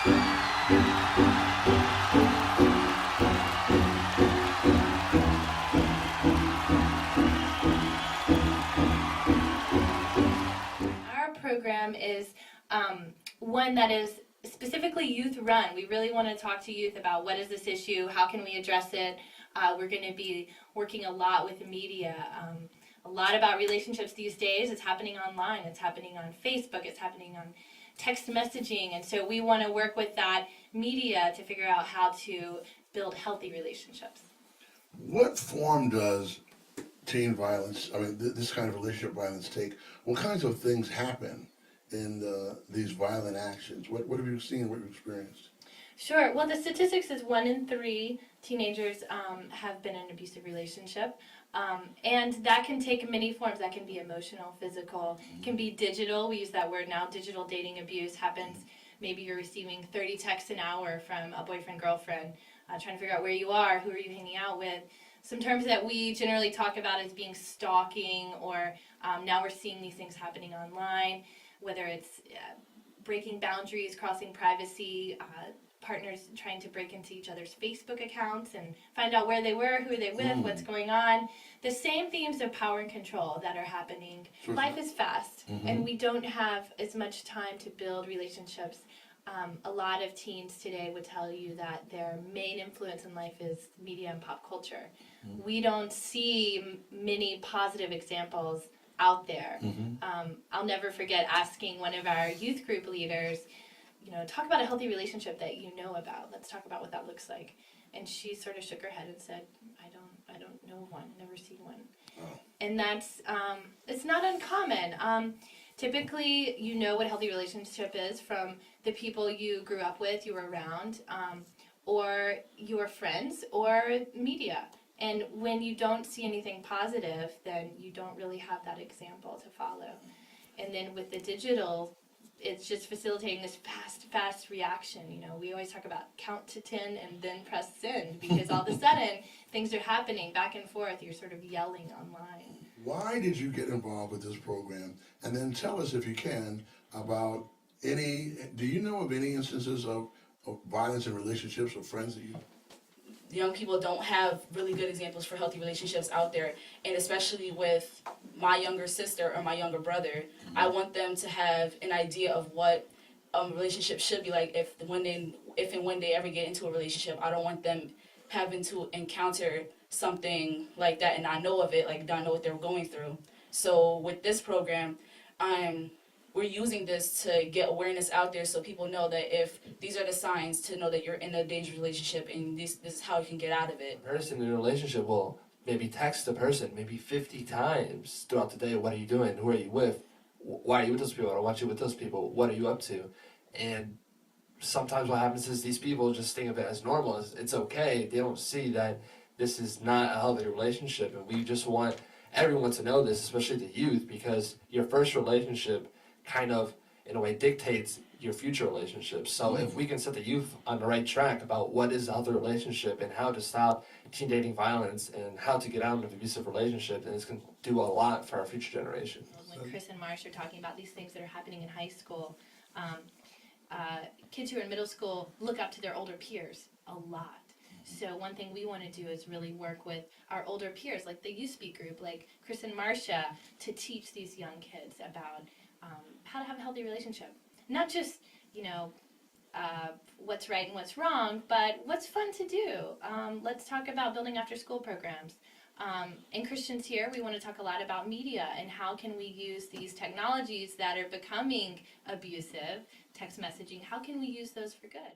Our program is one that is specifically youth run. We really want to talk to youth about what is this issue, how can we address it. We're going to be working a lot with the media. A lot about relationships these days. It's happening online. It's happening on Facebook. It's happening on text messaging. And so we want to work with that media to figure out how to build healthy relationships. What form does teen violence, this kind of relationship violence take? What kinds of things happen in these violent actions? What have you seen, what have you experienced? Sure. Well, the statistics is 1 in 3 teenagers have been in an abusive relationship. And that can take many forms. That can be emotional, physical, can be digital. We use that word now. Digital dating abuse happens. Maybe you're receiving 30 texts an hour from a boyfriend, girlfriend, trying to figure out where you are, who are you hanging out with. Some terms that we generally talk about as being stalking, or now we're seeing these things happening online, whether it's breaking boundaries, crossing privacy, partners trying to break into each other's Facebook accounts and find out where they were, who they with, what's going on. The same themes of power and control that are happening. Sure. Life is fast, and we don't have as much time to build relationships. A lot of teens today would tell you that their main influence in life is media and pop culture. We don't see many positive examples out there. I'll never forget asking one of our youth group leaders, talk about a healthy relationship that you know about. Let's talk about what that looks like. And she sort of shook her head and said, I don't know one, never seen one. Oh. And that's, it's not uncommon. Typically, you know what a healthy relationship is from the people you grew up with, you were around, or your friends, or media. And when you don't see anything positive, then you don't really have that example to follow. And then with the digital, it's just facilitating this fast reaction. We always talk about count to 10 and then press send, because all of a sudden things are happening back and forth. You're sort of yelling online. Why did you get involved with this program? And then tell us, if you can, about do you know of any instances of violence in relationships or friends that you... Young people don't have really good examples for healthy relationships out there, and especially with my younger sister or my younger brother, I want them to have an idea of what a relationship should be like if and when they ever get into a relationship. I don't want them having to encounter something like that and not know of it, like not know what they're going through. So with this program, we're using this to get awareness out there so people know that if these are the signs to know that you're in a dangerous relationship, and this is how you can get out of it. A person in a relationship will maybe text the person maybe 50 times throughout the day, what are you doing, who are you with, why are you with those people, I don't want you with those people, what are you up to? And sometimes what happens is these people just think of it as normal, it's okay. They don't see that this is not a healthy relationship, and we just want everyone to know this, especially the youth, because your first relationship kind of, in a way, dictates your future relationships. So if we can set the youth on the right track about what is a healthy relationship and how to stop teen dating violence and how to get out of an abusive relationship, then it's going to do a lot for our future generation. When Chris and Marsh are talking about these things that are happening in high school, kids who are in middle school look up to their older peers a lot. So one thing we want to do is really work with our older peers, like the Youth Speak group, like Chris and Marcia, to teach these young kids about how to have a healthy relationship. Not just, what's right and what's wrong, but what's fun to do. Let's talk about building after school programs. In Christians Here, we want to talk a lot about media and how can we use these technologies that are becoming abusive, text messaging, how can we use those for good?